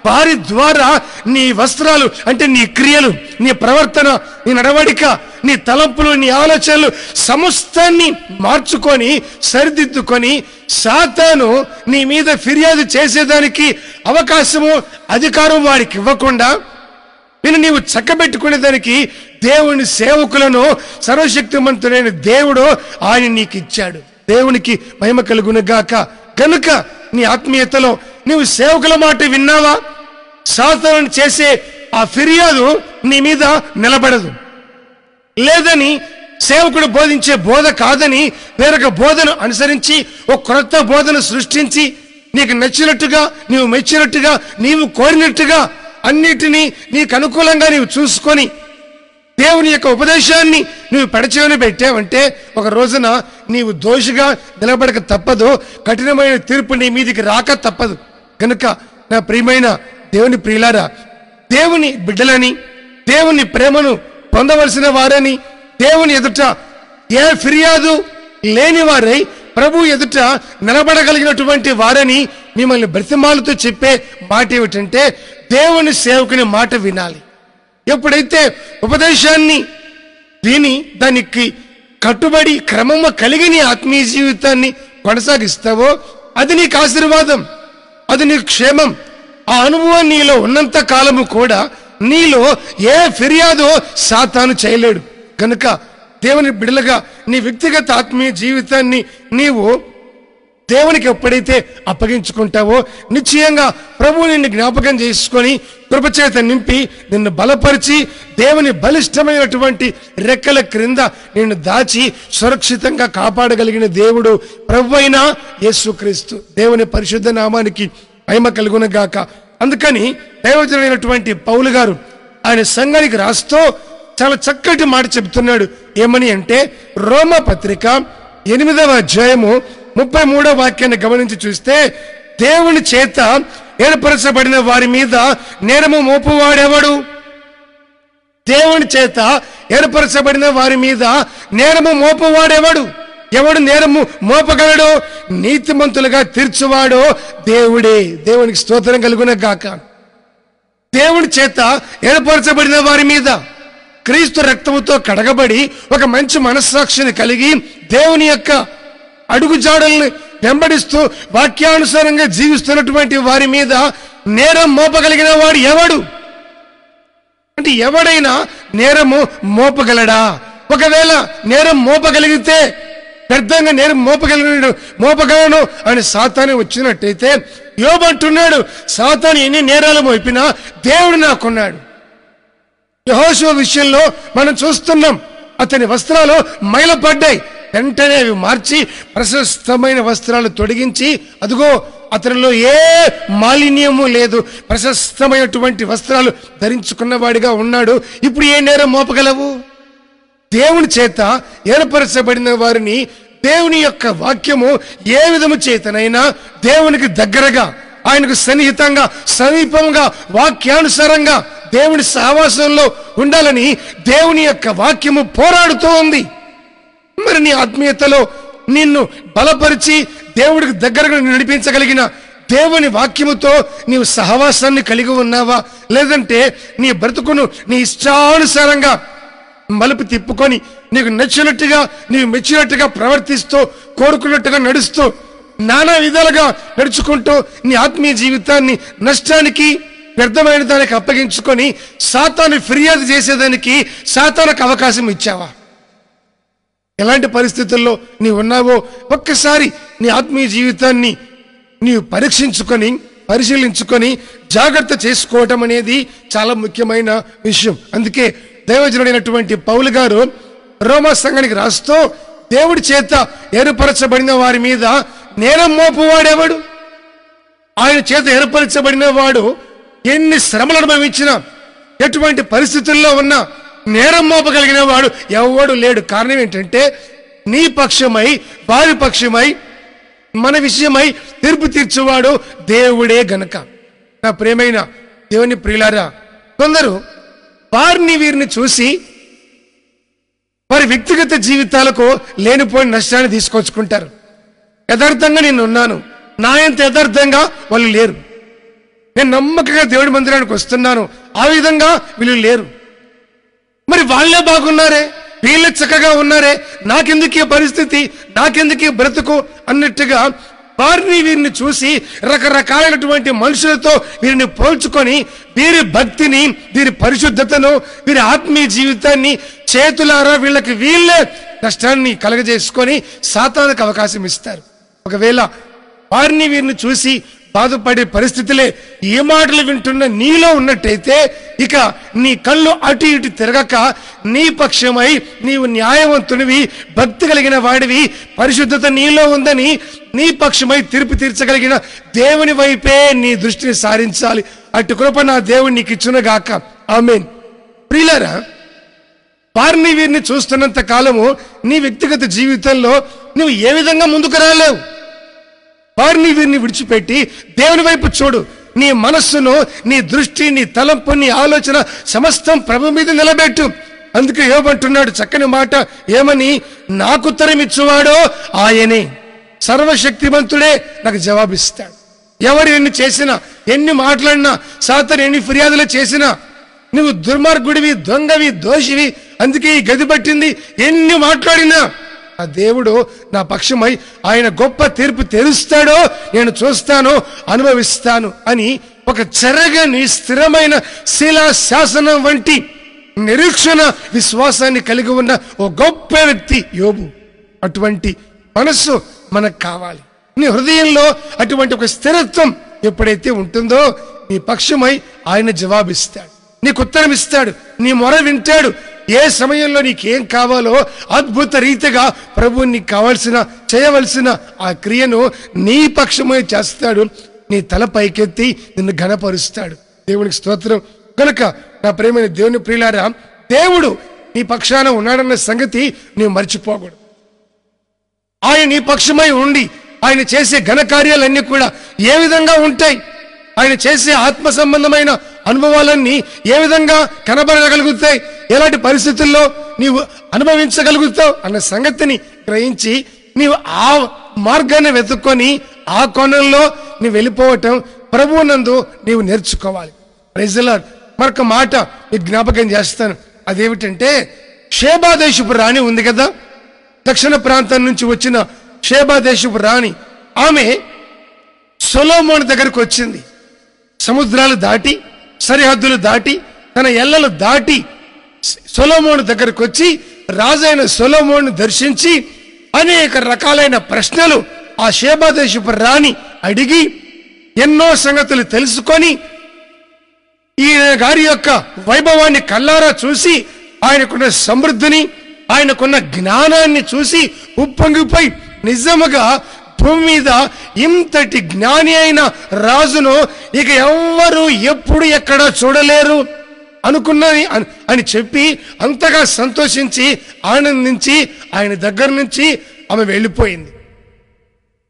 వారి ద్వారా నీ వస్త్రాలు అంటే నీ క్రియలు, నీ ప్రవర్తన, నీ నడవడిక, నీ తలంపులు, నీ ఆలోచనలు సమస్తాన్ని మార్చుకొని సరిదిద్దుకొని సాతాను నీ మీద ఫిర్యాదు చేసేదానికి అవకాశము అధికారం వాడికి ఇవ్వకుండా నీవు చక్కబెట్టుకునేదానికి దేవుని సేవకులను సర్వశక్తిమంతుడైన దేవుడు ఆయన నీకు ఇచ్చాడు. దేవునికి మహిమ కలుగును గాక. కనుక నీ ఆత్మీయతలో నీవు సేవకుల మాట విన్నావా? సాతాను చేసే ఆ ఫిర్యాదు నీ మీద నిలబడదు. లేదని సేవకుడు బోధించే బోధ కాదని వేరొక బోధను అనుసరించి ఒక క్రొత్త బోధను సృష్టించి నీకు నచ్చినట్టుగా, నీవు మెచ్చినట్టుగా, నీవు కోరినట్టుగా అన్నిటినీ నీకు అనుకూలంగా నీవు చూసుకొని దేవుని యొక్క ఉపదేశాన్ని నువ్వు పెడచెవిన పెట్టావంటే ఒక రోజున నీవు దోషిగా నిలబడక తప్పదు. కఠినమైన తీర్పు నీ మీదికి రాక తప్పదు. కనుక నా ప్రియమైన దేవుని ప్రియులారా, దేవుని బిడ్డలని, దేవుని ప్రేమను పొందవలసిన వారని, దేవుని ఎదుట ఏ ఫిర్యాదు లేని వారై ప్రభు ఎదుట నిలబడగలిగినటువంటి వారని మిమ్మల్ని బ్రతిమాలతో చెప్పే మాట ఏమిటంటే, దేవుని సేవకుని మాట వినాలి. ఎప్పుడైతే ఉపదేశాన్ని విని దానికి కట్టుబడి క్రమము కలిగి నీ ఆత్మీయ జీవితాన్ని కొనసాగిస్తావో అది నీకు ఆశీర్వాదం, అది నీకు క్షేమం. ఆ అనుభవం నీలో ఉన్నంత కాలము కూడా నీలో ఏ ఫిర్యాదో సాతాను చేయలేడు. కనుక దేవుని బిడ్డలుగా నీ వ్యక్తిగత ఆత్మీయ జీవితాన్ని నీవు దేవునికి ఎప్పుడైతే అప్పగించుకుంటావో నిశ్చయంగా ప్రభువు నిన్ను జ్ఞాపకం చేసుకొని కృపచేత నింపి నిన్ను బలపరిచి దేవుని బలిష్టమైనటువంటి రెక్కల క్రింద నిన్ను దాచి సురక్షితంగా కాపాడగలిగిన దేవుడు ప్రభువైన యేసుక్రీస్తు. దేవుని పరిశుద్ధ నామానికి మహిమ కలుగునుగాక. అందుకని దైవజనుడైనటువంటి పౌలు గారు ఆయన సంఘానికి రాస్తూ చాలా చక్కటి మాట చెబుతున్నాడు. ఏమని అంటే, రోమా పత్రిక 8వ అధ్యాయము 33వ వాక్యాన్ని గమనించి చూస్తే, దేవుని చేత ఏర్పరచబడిన వారి మీద నేరము మోపువాడెవడు? దేవుని చేత ఏర్పరచబడిన వారి మీద నేరము మోపువాడెవడు? ఎవడు నేరము మోపగలడో? నీతిమంతులుగా తీర్చువాడో దేవుడే. దేవునికి స్తోత్రం కలుగునగాక. దేవుని చేత ఏర్పరచబడిన వారి మీద క్రీస్తు రక్తముతో కడగబడి ఒక మంచి మనస్సాక్షిని కలిగి దేవుని యొక్క అడుగుజాడల్ని వెంబడిస్తూ వాక్యానుసారంగా జీవిస్తున్నటువంటి వారి మీద నేరం మోపగలిగిన వాడు ఎవడు? అంటే ఎవడైనా నేరము మోపగలడా? ఒకవేళ నేరం మోపగలిగితే, వ్యర్థంగా నేరం మోపగలను అని సాతాను వచ్చినట్టయితే, యోబు అంటున్నాడు, సాతాను ఎన్ని నేరాలు మోపినా దేవుడు నాకున్నాడు. యెహోషువ విషయంలో మనం చూస్తున్నాం, అతని వస్త్రాలు మైలపడ్డాయి. వెంటనే అవి మార్చి ప్రశస్తమైన వస్త్రాలు తొడిగించి, అదిగో అతనిలో ఏ మాలిన్యము లేదు, ప్రశస్తమైనటువంటి వస్త్రాలు ధరించుకున్నవాడిగా ఉన్నాడు. ఇప్పుడు ఏ నేరం మోపగలవు? దేవుని చేత ఏర్పరచబడిన వారిని దేవుని యొక్క వాక్యము ఏ విధము చేతనైనా దేవునికి దగ్గరగా, ఆయనకు సన్నిహితంగా, సమీపంగా, వాక్యానుసారంగా దేవుని సహవాసంలో ఉండాలని దేవుని యొక్క వాక్యము పోరాడుతూ ఉంది. మరి నీ ఆత్మీయతలో నిన్ను బలపరిచి దేవుడికి దగ్గరగా నడిపించగలిగిన దేవుని వాక్యముతో నీవు సహవాసాన్ని కలిగి ఉన్నావా? లేదంటే నీ బ్రతుకును నీ ఇష్టానుసారంగా మలుపు తిప్పుకొని నీకు నచ్చినట్టుగా, నీవు మెచ్చినట్టుగా ప్రవర్తిస్తూ, కోరుకున్నట్టుగా నడుస్తూ, నానా విధాలుగా నడుచుకుంటూ నీ ఆత్మీయ జీవితాన్ని నష్టానికి, వ్యర్థమైన దానికి అప్పగించుకొని సాతాను ఫిర్యాదు చేసేదానికి సాతానుకు అవకాశం ఇచ్చావా? ఎలాంటి పరిస్థితుల్లో నీవు ఉన్నావో ఒక్కసారి నీ ఆత్మీయ జీవితాన్ని నీవు పరీక్షించుకొని, పరిశీలించుకొని జాగ్రత్త చేసుకోవటం అనేది చాలా ముఖ్యమైన విషయం. అందుకే దైవజనుడైనటువంటి పౌలు గారు రోమా సంఘానికి రాస్తూ, దేవుడి చేత ఏర్పరచబడిన వారి మీద నేరం మోపువాడెవడు? ఆయన చేత ఏర్పరచబడిన వాడు ఎన్ని శ్రమలు అనుభవించినా, ఎటువంటి పరిస్థితుల్లో ఉన్నా నేరం మోపగలిగిన వాడు ఎవడు లేడు. కారణం ఏంటంటే, నీ పక్షమై, వారి పక్షమై, మన విషయమై తీర్పు తీర్చువాడు దేవుడే గనక. నా ప్రియమైన దేవుని ప్రియులారా, కొందరు వారిని వీరిని చూసి వారి వ్యక్తిగత జీవితాలకు లేనిపోయిన నష్టాన్ని తీసుకొచ్చుకుంటారు. యథార్థంగా నేను ఉన్నాను, నా ఎంత యథార్థంగా వాళ్ళు లేరు. నేను నమ్మకంగా దేవుడి మందిరానికి వస్తున్నాను, ఆ విధంగా వీళ్ళు లేరు. మరి వాళ్ళే బాగున్నారే, వీళ్ళే చక్కగా ఉన్నారే, నాకెందుకు ఈ పరిస్థితి, నాకెందుకు ఈ బ్రతుకు అన్నట్టుగా వారిని వీరిని చూసి రకరకాలైనటువంటి మనుషులతో వీరిని పోల్చుకొని వీరి భక్తిని, వీరి పరిశుద్ధతను, వీరి ఆత్మీయ జీవితాన్ని చేతులారా వీళ్ళకి వీళ్ళే నష్టాన్ని కలగజేసుకొని సాతానుకు అవకాశం ఇస్తారు. ఒకవేళ వారిని వీరిని చూసి బాధపడే పరిస్థితులే ఈ మాటలు వింటున్న నీలో ఉన్నట్టయితే ఇక నీ కళ్ళు అటు ఇటు తిరగక నీ పక్షమై నీవు న్యాయవంతునివి, భక్తి కలిగిన వాడివి, పరిశుద్ధత నీలో ఉందని నీ పక్షమై తీర్పు తీర్చగలిగిన దేవుని వైపే నీ దృష్టిని సారించాలి. అటు కృప నా దేవుడు నీకు ఇచ్చునుగాక. ఆమేన్. ప్రియులారా, వారిని వీరిని చూస్తున్నంత కాలము నీ వ్యక్తిగత జీవితంలో నువ్వు ఏ విధంగా ముందుకు రాలేవు. వారిని వీరిని విడిచిపెట్టి దేవుని వైపు చూడు. నీ మనస్సును, నీ దృష్టి, నీ తలంపు, నీ ఆలోచన సమస్తం ప్రభు మీద నిలబెట్టు. అందుకే యోబంటున్నాడు చక్కని మాట, ఏమని? నాకు ఉత్తరం ఇచ్చువాడో ఆయనే, సర్వశక్తిమంతుడే నాకు జవాబిస్తాడు. ఎవరు ఎన్ని చేసినా, ఎన్ని మాట్లాడినా, సాతాను ఎన్ని ఫిర్యాదులు చేసినా, నువ్వు దుర్మార్గుడివి, దొంగవి, దోషివి, అందుకే ఈ గది పట్టింది, ఎన్ని మాట్లాడినా ఆ దేవుడు నా పక్షమై ఆయన గొప్ప తీర్పు తెరుస్తాడో నేను చూస్తాను, అనుభవిస్తాను అని ఒక చెరగని స్థిరమైన శిలా శాసనం వంటి నిరీక్షణ విశ్వాసాన్ని కలిగి ఉన్న ఓ గొప్ప వ్యక్తి యోబు. అటువంటి మనస్సు మనకు కావాలి. నీ హృదయంలో అటువంటి ఒక స్థిరత్వం ఎప్పుడైతే ఉంటుందో నీ పక్షమై ఆయన జవాబిస్తాడు, నీకు ఉత్తరం ఇస్తాడు, నీ మొర వింటాడు. ఏ సమయంలో నీకేం కావాలో అద్భుత రీతిగా ప్రభువు నీకు కావాల్సిన, చేయవలసిన ఆ క్రియను నీ పక్షమై చేస్తాడు. నీ తల పైకెత్తి నిన్ను ఘనపరుస్తాడు. దేవునికి స్తోత్రం. కనుక నా ప్రేమైన దేవుని ప్రియులారా, దేవుడు నీ పక్షాన ఉన్నాడన్న సంగతి నీవు మర్చిపోకూడదు. ఆయన నీ పక్షమై ఉండి ఆయన చేసే ఘన కార్యాలన్నీ కూడా ఏ విధంగా ఉంటాయి, ఆయన చేసే ఆత్మ సంబంధమైన అనుభవాలన్నీ ఏ విధంగా కనబడగలుగుతాయి, ఎలాంటి పరిస్థితుల్లో నీవు అనుభవించగలుగుతావు అన్న సంగతిని గ్రహించి నీవు ఆ మార్గాన్ని వెతుక్కొని ఆ కోణంలో నీవు వెళ్ళిపోవటం ప్రభువునందు నీవు నేర్చుకోవాలి. Praise the lord. మరొక మాట మీకు జ్ఞాపకం చేస్తాను. అదేమిటంటే, షేబా దేశపు రాణి ఉంది కదా, దక్షిణ ప్రాంతం నుంచి వచ్చిన షేబా దేశపు రాణి, ఆమె సొలొమోను దగ్గరకు వచ్చింది. సముద్రాలు దాటి, సరిహద్దులు దాటి, తన ఎల్లలు దాటి సొలొమోను దగ్గరకు వచ్చి రాజైన సొలొమోను దర్శించి అనేక రకాలైన ప్రశ్నలు ఆ షేబా దేశపు రాణి అడిగి ఎన్నో సంగతులు తెలుసుకొని ఈయన గారి యొక్క వైభవాన్ని కల్లారా చూసి ఆయనకున్న సమృద్ధిని, ఆయనకున్న జ్ఞానాన్ని చూసి ఉప్పొంగిపోయి నిజముగా భూమి మీద ఇంతటి జ్ఞాని అయిన రాజును ఇక ఎవ్వరు ఎప్పుడు ఎక్కడ చూడలేరు అనుకున్నది అని చెప్పి అంతగా సంతోషించి ఆనందించి ఆయన దగ్గర నుంచి ఆమె వెళ్ళిపోయింది.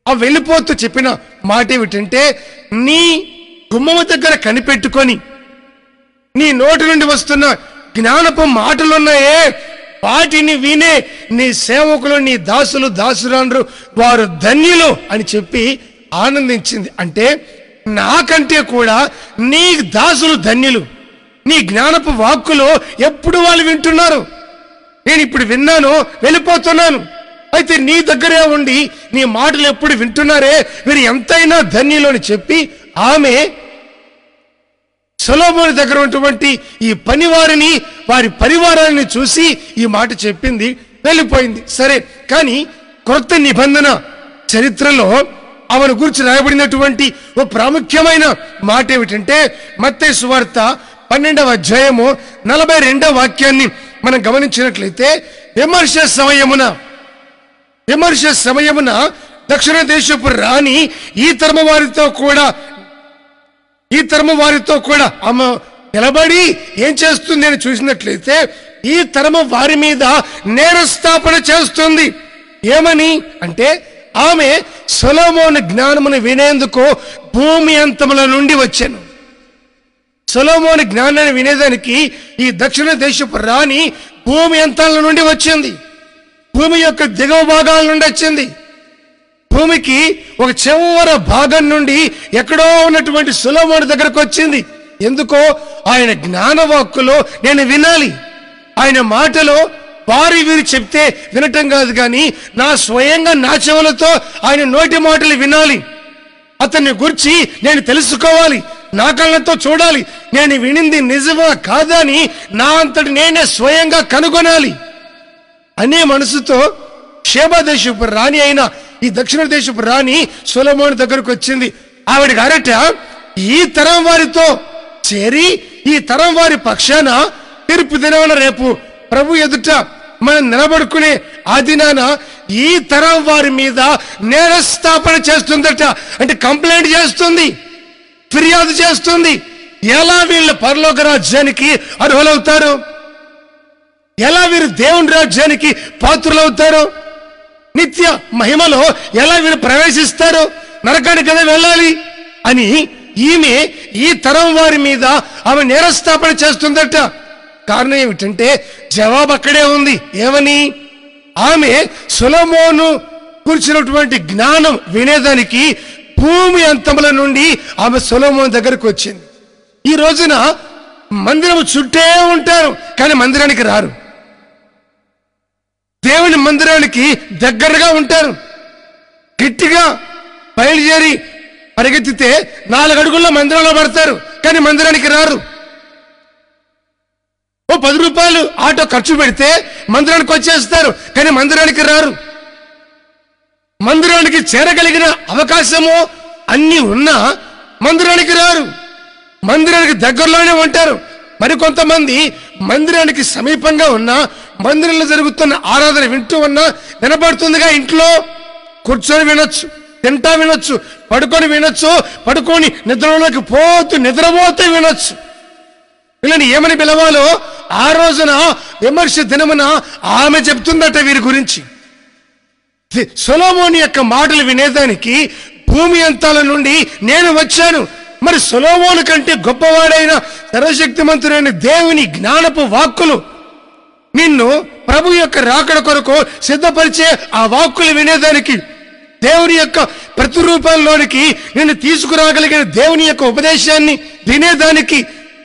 ఆ వెళ్ళిపోతూ చెప్పిన మాట ఏమిటంటే, నీ గుమ్మము దగ్గర కనిపెట్టుకొని నీ నోటి నుండి వస్తున్న జ్ఞానపు మాటలున్నాయే, వాటిని వినే నీ సేవకులు, నీ దాసులు, దాసురాండ్రు వారు ధన్యులు అని చెప్పి ఆనందించింది. అంటే నాకంటే కూడా నీ దాసులు ధన్యులు. నీ జ్ఞానపు వాక్కులు ఎప్పుడు వాళ్ళు వింటున్నారు. నేను ఇప్పుడు విన్నాను, వెళ్ళిపోతున్నాను. అయితే నీ దగ్గరే ఉండి నీ మాటలు ఎప్పుడు వింటున్నారే, వీరు ఎంతైనా ధన్యులు అని చెప్పి ఆమె సొలొమోను దగ్గర ఉన్నటువంటి ఈ పనివారిని, వారి పరివారాన్ని చూసి ఈ మాట చెప్పింది, వెళ్ళిపోయింది. సరే, కానీ క్రొత్త నిబంధన చరిత్రలో ఆమెను గురించి రాయబడినటువంటి ఓ ప్రాముఖ్యమైన మాట ఏమిటంటే, మత్తయి సువార్త 12వ అధ్యాయము 42వ వాక్యాన్ని మనం గమనించినట్లయితే, విమర్శ సమయమున దక్షిణ దేశపు రాణి ఈ తరము వారితో కూడా ఆమె నిలబడి ఏం చేస్తుంది అని చూసినట్లయితే, ఈ తరము వారి మీద నేరస్థాపన చేస్తుంది. ఏమని అంటే, ఆమె సొలొమోను జ్ఞానమును వినేందుకు భూమి అంతముల నుండి వచ్చాను. సొలొమోను జ్ఞానాన్ని వినేదానికి ఈ దక్షిణ దేశపు రాణి భూమి అంతాల నుండి వచ్చింది. భూమి యొక్క దిగువ భాగాల నుండి వచ్చింది. భూమికి ఒక చివర భాగం నుండి ఎక్కడో ఉన్నటువంటి సొలొమోను దగ్గరకు వచ్చింది. ఎందుకో ఆయన జ్ఞానవాక్కులో నేను వినాలి. ఆయన మాటలో వారి వీరు చెప్తే వినటం కాదు, కానీ నా స్వయంగా నా చెవులతో ఆయన నోటి మాటలు వినాలి. అతన్ని గురించి నేను తెలుసుకోవాలి, నా కళ్ళతో చూడాలి. నేను వినింది నిజమా కాదా అని నా అంతటి నేనే స్వయంగా కనుగొనాలి అనే మనసుతో షేబా దేశపు రాణి అయిన ఈ దక్షిణ దేశపు రాణి సొలొమోను దగ్గరకు వచ్చింది. ఆవిడ గారట ఈ తరం వారితో చేరి ఈ తరం వారి పక్షాన తీర్పు దినాన రేపు ప్రభు ఎదుట మనం నిలబడుకునే ఆ దినాన ఈ తరం వారి మీద నేరస్థాపన చేస్తుందట. అంటే కంప్లైంట్ చేస్తుంది, ఫిర్యాదు చేస్తుంది. ఎలా వీళ్ళు పరలోక రాజ్యానికి అర్హులవుతారు, ఎలా వీరు దేవుని రాజ్యానికి పాత్రులవుతారు, నిత్య మహిమలో ఎలా వీరు ప్రవేశిస్తారు, నరకానికి కదా వెళ్ళాలి అని ఈమె ఈ తరం వారి మీద ఆమె నేరస్థాపన చేస్తుందట. కారణం ఏమిటంటే జవాబు అక్కడే ఉంది. ఏమని? ఆమె సొలొమోను కూర్చున్నటువంటి జ్ఞానం వినేదానికి భూమి అంతముల నుండి ఆమె సొలొమోను దగ్గరకు వచ్చింది. ఈ రోజున మందిరం చుట్టే ఉంటారు కానీ మందిరానికి రారు. దేవుని మందిరానికి దగ్గరగా ఉంటారు. గట్టిగా బయలుదేరి పరిగెత్తితే 4 అడుగుల్లో మందిరంలో పడతారు కానీ మందిరానికి రారు. ఓ 10 రూపాయలు ఆటో ఖర్చు పెడితే మందిరానికి వచ్చేస్తారు కానీ మందిరానికి రారు. మందిరానికి చేరగలిగిన అవకాశము అన్ని ఉన్నా మందిరానికి రారు. మందిరానికి దగ్గరలోనే ఉంటారు. మరికొంతమంది మందిరానికి సమీపంగా ఉన్నా మందిరంలో జరుగుతున్న ఆరాధన వింటూ ఉన్నా వినపడుతుందిగా, ఇంట్లో కూర్చొని వినొచ్చు, తింటా వినొచ్చు, పడుకొని వినొచ్చు, పడుకొని నిద్రలోకి నిద్రపోతే వినొచ్చు. వీళ్ళని ఏమని పిలవాలో ఆ రోజున విమర్శ దినమున ఆమె చెప్తుందట వీరి గురించి. సొలొమోను యొక్క మాటలు వినేదానికి భూమి అంతాల నుండి నేను వచ్చాను. మరి సొలొమోను కంటే గొప్పవాడైన సర్వశక్తిమంతుడైన దేవుని జ్ఞానపు వాక్కులు, నిన్ను ప్రభు యొక్క రాకడ కొరకు సిద్ధపరిచే ఆ వాక్కులు వినేదానికి, దేవుని యొక్క ప్రతిరూపంలోనికి నిన్ను తీసుకురాగలిగిన దేవుని యొక్క ఉపదేశాన్ని వినేదానికి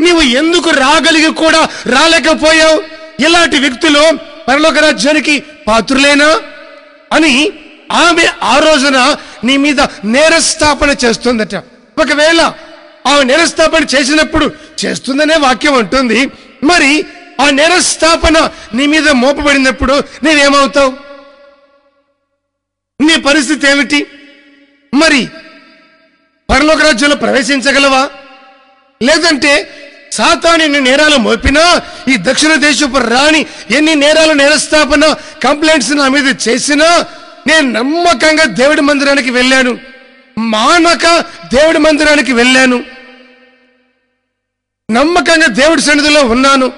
నీవు ఎందుకు రాగలిగి కూడా రాలేకపోయావు? ఇలాంటి వ్యక్తులు పరలోక రాజ్యానికి పాత్రులేనా అని ఆమె ఆ రోజున నీ మీద నేరస్థాపన చేస్తుందట. ఒకవేళ ఆమె నేరస్థాపన చేసినప్పుడు చేస్తుందనే వాక్యం అంటుంది. మరి ఆ నేరస్థాపన నీ మీద మోపబడినప్పుడు నీవేమవుతావు? నీ పరిస్థితి ఏమిటి? మరి పరలోక రాజ్యంలో ప్రవేశించగలవా? లేదంటే సాతాను ఎన్ని నేరాలు మోపినా, ఈ దక్షిణ దేశపు రాణి ఎన్ని నేరాలు నేరస్థాపన కంప్లైంట్స్ నా మీద చేసినా, నేను నమ్మకంగా దేవుడి మందిరానికి వెళ్ళాను, మానక దేవుడి మందిరానికి వెళ్ళాను, నమ్మకంగా దేవుడి సన్నిధిలో ఉన్నాను,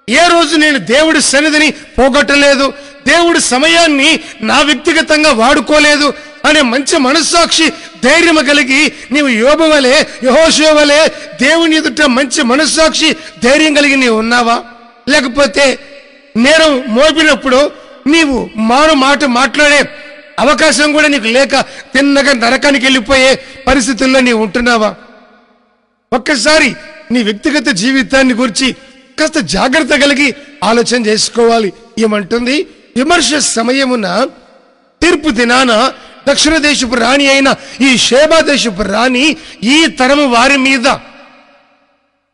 ఏ రోజు నేను దేవుడి సన్నిధిని పోగొట్టలేదు, దేవుడి సమయాన్ని నా వ్యక్తిగతంగా వాడుకోలేదు అనే మంచి మనస్సాక్షి ధైర్యం కలిగి నీవు యోబు వలె, యెహోషువ వలె దేవుని ఎదుట మంచి మనస్సాక్షి ధైర్యం కలిగి నీవు ఉన్నావా? లేకపోతే నేరం మోపినప్పుడు నీవు మారు మాట మాట్లాడే అవకాశం కూడా నీకు లేక తిన్నగా నరకానికి వెళ్ళిపోయే పరిస్థితుల్లో నీవు ఉంటున్నావా? ఒక్కసారి నీ వ్యక్తిగత జీవితాన్ని గురించి కాస్త జాగ్రత్త కలిగి ఆలోచన చేసుకోవాలి. ఏమంటుంది? విమర్శ సమయమున తీర్పు దినాన దక్షిణ దేశపు రాణి అయిన ఈ షేబా దేశపు రాణి ఈ తరము వారి మీద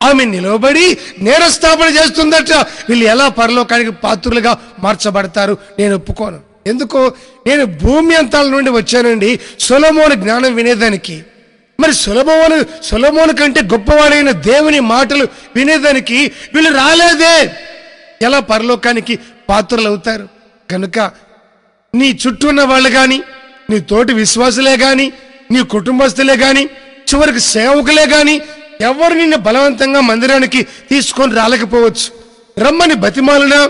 ఆమె నిలబడి నేరస్థాపన చేస్తుందట. వీళ్ళు ఎలా పరలోకానికి పాత్రులుగా మార్చబడతారు? నేను ఒప్పుకోను. ఎందుకో, నేను భూమి అంతాల నుండి వచ్చానండి సొలొమోను జ్ఞానం వినేదానికి. మరి సొలొమోను కంటే గొప్పవాడైన దేవుని మాటలు వినేదానికి వీళ్ళు రాలేదే, ఎలా పరలోకానికి పాత్రలు అవుతారు? కనుక నీ చుట్టూ ఉన్న వాళ్ళు కానీ, నీ తోటి విశ్వాసులే గాని, నీ కుటుంబస్తులే గాని, చివరికి సేవకులే గాని ఎవరు నిన్ను బలవంతంగా మందిరానికి తీసుకొని రాలేకపోవచ్చు. రమ్మని బతిమాలినా,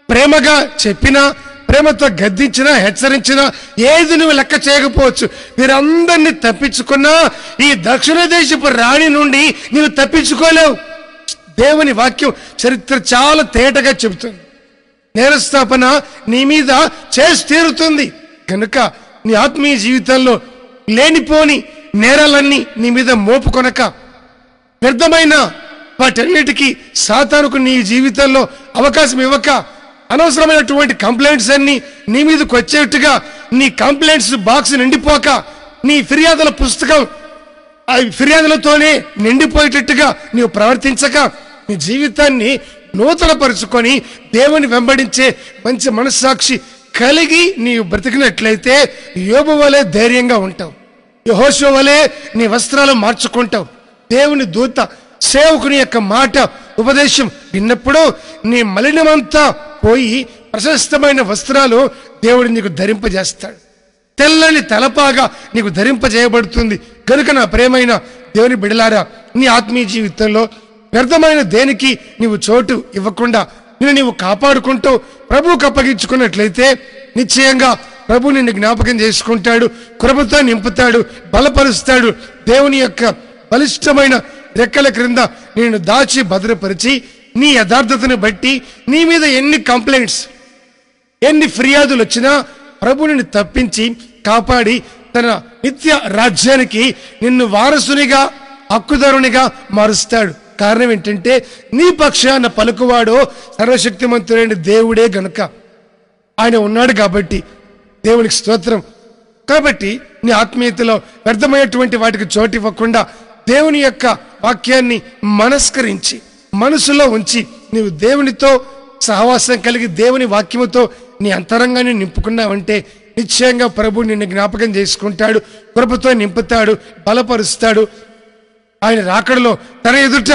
ప్రేమగా చెప్పినా, ప్రేమతో గద్దించినా, హెచ్చరించినా ఏది నువ్వు లెక్క చేయకపోవచ్చు. వీరందరినీ తప్పించుకున్నా ఈ దక్షిణ దేశపు రాణి నుండి నీవు తప్పించుకోలేవు. దేవుని వాక్యం చరిత్ర చాలా తేటగా చెబుతుంది. నేరస్థాపన నీ మీద చేసి తీరుతుంది. కనుక నీ ఆత్మీయ జీవితంలో లేనిపోని నేరాలన్నీ నీ మీద మోపుకొనక, వ్యర్థమైన వాటన్నిటికీ సాతానుకు నీ జీవితంలో అవకాశం ఇవ్వక, అనవసరమైనటువంటి కంప్లైంట్స్ అన్ని నీ మీదకి వచ్చేట్టుగా నీ కంప్లైంట్స్ బాక్స్ నిండిపోక, నీ ఫిర్యాదుల పుస్తకం ఆ ఫిర్యాదులతోనే నిండిపోయేటట్టుగా నీవు ప్రవర్తించక, నీ జీవితాన్ని నూతనపరుచుకొని దేవుని వెంబడించే మంచి మనస్సాక్షి కలిగి నీవు బ్రతికినట్లయితే యోబు వలె ధైర్యంగా ఉంటావు. యెహోషువ వలె నీ వస్త్రాలు మార్చుకుంటావు. దేవుని దూత సేవకుని యొక్క మాట ఉపదేశం విన్నప్పుడు నీ మలినమంతా పోయి ప్రశస్తమైన వస్త్రాలు దేవుడు నీకు ధరింపజేస్తాడు. తెల్లని తలపాగా నీకు ధరింపజేయబడుతుంది. కనుక నా ప్రేమైన దేవుని బిడలారా, నీ ఆత్మీయ జీవితంలో వ్యర్థమైన దేనికి నీవు చోటు ఇవ్వకుండా నీవు కాపాడుకుంటూ ప్రభువుకు అప్పగించుకున్నట్లయితే నిశ్చయంగా ప్రభు నిన్ను జ్ఞాపకం చేసుకుంటాడు, కృపతో నింపుతాడు, బలపరుస్తాడు. దేవుని యొక్క బలిష్టమైన రెక్కల క్రింద నేను దాచి భద్రపరిచి నీ యథార్థతను బట్టి నీ మీద ఎన్ని కంప్లైంట్స్, ఎన్ని ఫిర్యాదులు వచ్చినా ప్రభు నిన్ను తప్పించి కాపాడి తన నిత్య రాజ్యానికి నిన్ను వారసునిగా, హక్కుదారునిగా మారుస్తాడు. కారణం ఏంటంటే నీ పక్షాన పలుకువాడో సర్వశక్తిమంతుడైన దేవుడే గనుక ఆయన ఉన్నాడు. కాబట్టి దేవునికి స్తోత్రం. కాబట్టి నీ ఆత్మీయతలో వ్యర్థమైనటువంటి వాటికి చోటు ఇవ్వకుండా దేవుని యొక్క వాక్యాన్ని మనస్కరించి మనసులో ఉంచి నీవు దేవునితో సహవాసం కలిగి దేవుని వాక్యముతో నీ అంతరంగాన్ని నింపుకున్నావంటే నిశ్చయంగా ప్రభు నిన్ను జ్ఞాపకం చేసుకుంటాడు, కృపతో నింపుతాడు, బలపరుస్తాడు. ఆయన రాకడలో తన ఎదుట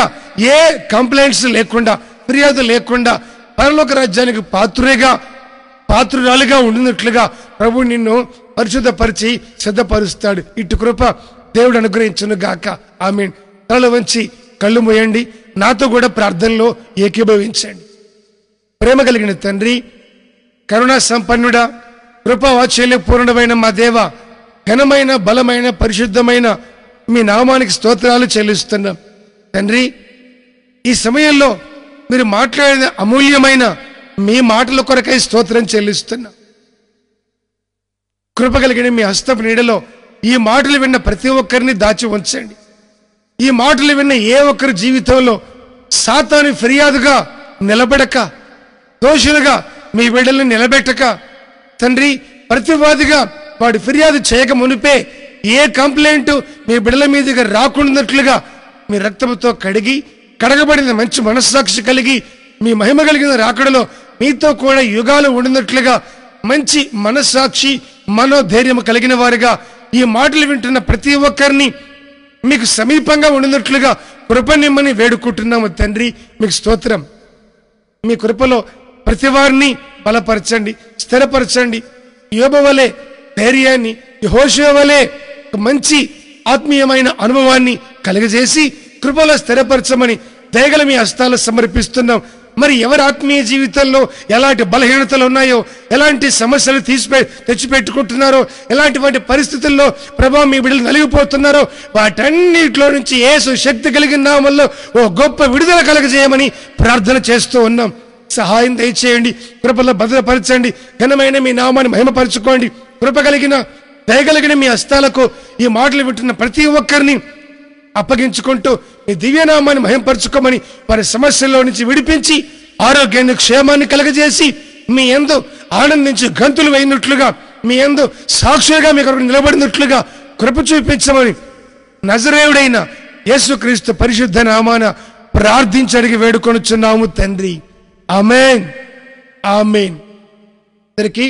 ఏ కంప్లైంట్స్ లేకుండా, ఫిర్యాదు లేకుండా పరలోక రాజ్యానికి పాత్రురాలుగా ఉండినట్లుగా ప్రభు నిన్ను పరిశుద్ధపరిచి సిద్ధపరుస్తాడు. ఇటు కృప దేవుడు అనుగ్రహించును గాక. ఆమేన్. తల వంచి కళ్ళు మూయండి, నాతో కూడా ప్రార్థనలో ఏకీభవించండి. ప్రేమ కలిగిన తండ్రి, కరుణా సంపన్నుడా, కృపావాత్సల్య పూర్ణమైన మా దేవ, ఘనమైన బలమైన పరిశుద్ధమైన మీ నామానికి స్తోత్రాలు చెల్లిస్తున్నాం. తండ్రి, ఈ సమయంలో మీరు మాట్లాడిన అమూల్యమైన మీ మాటల కొరకై స్తోత్రం చెల్లిస్తున్నాం. కృప కలిగిన మీ హస్తపు నీడలో ఈ మాటలు విన్న ప్రతి ఒక్కరిని దాచి ఉంచండి. ఈ మాటలు విన్న ఏ ఒక్కరి జీవితంలో సాతాను ఫిర్యాదుగా నిలబడక, దోషులుగా మీ బిడ్డల్ని నిలబెట్టక, తండ్రి ప్రతివాదిగా వాడు ఫిర్యాదు చేయక మునిపే ఏ కంప్లైంట్ మీ బిడ్డల మీదుగా రాకుండాట్లుగా మీ రక్తముతో కడగబడిన మంచి మనస్సాక్షి కలిగి మీ మహిమ కలిగిన రాకడలో మీతో కూడా యుగాలు ఉండినట్లుగా మంచి మనస్సాక్షి, మనోధైర్యం కలిగిన వారిగా ఈ మాటలు వింటున్న ప్రతి ఒక్కరిని మీకు సమీపంగా ఉండినట్లుగా కృప నిమ్మని వేడుకుంటున్నాము. తండ్రి, మీకు స్తోత్రం. మీ కృపలో ప్రతి వారిని బలపరచండి, స్థిరపరచండి. యోబు వలె ధైర్యాన్ని, యెహోషువ వలె మంచి ఆత్మీయమైన అనుభవాన్ని కలుగజేసి కృపలో స్థిరపరచమని దయగల మీ హస్తాలు సమర్పిస్తున్నాం. మరి ఎవరి ఆత్మీయ జీవితంలో ఎలాంటి బలహీనతలు ఉన్నాయో, ఎలాంటి సమస్యలు తెచ్చిపెట్టుకుంటున్నారో, ఎలాంటి పరిస్థితుల్లో ప్రభావం మీ బిడ్డలు నలిగిపోతున్నారో వాటన్నిటిలో నుంచి యేసు శక్తి కలిగిన నామములో ఓ గొప్ప విడుదల కలగజేయమని ప్రార్థన చేస్తూ ఉన్నాం. సహాయం దయచేయండి, కృపలో భద్రపరచండి, ఘనమైన మీ నామాన్ని మహిమపరచుకోండి. కృప కలిగిన దయగలిగిన మీ హస్తాలకు ఈ మాటలు వింటున్న ప్రతి ఒక్కరిని అప్పగించుకుంటూ మీ దివ్యనామాన్ని మహిమపరచుకోమని వారి సమస్యల్లో నుంచి విడిపించి ఆరోగ్యాన్ని, క్షేమాన్ని కలగజేసి మీ యందు ఆనందించి గంతులు వేయినట్లుగా, మీ యందు సాక్షులుగా మీ కొరకు నిలబడినట్లుగా కృప చూపించమని నజరేయుడైన యేసుక్రీస్తు పరిశుద్ధ నామాన ప్రార్థించి అడిగి వేడుకొనుచున్నాము తండ్రి. ఆమేన్, ఆమేన్. అందరికీ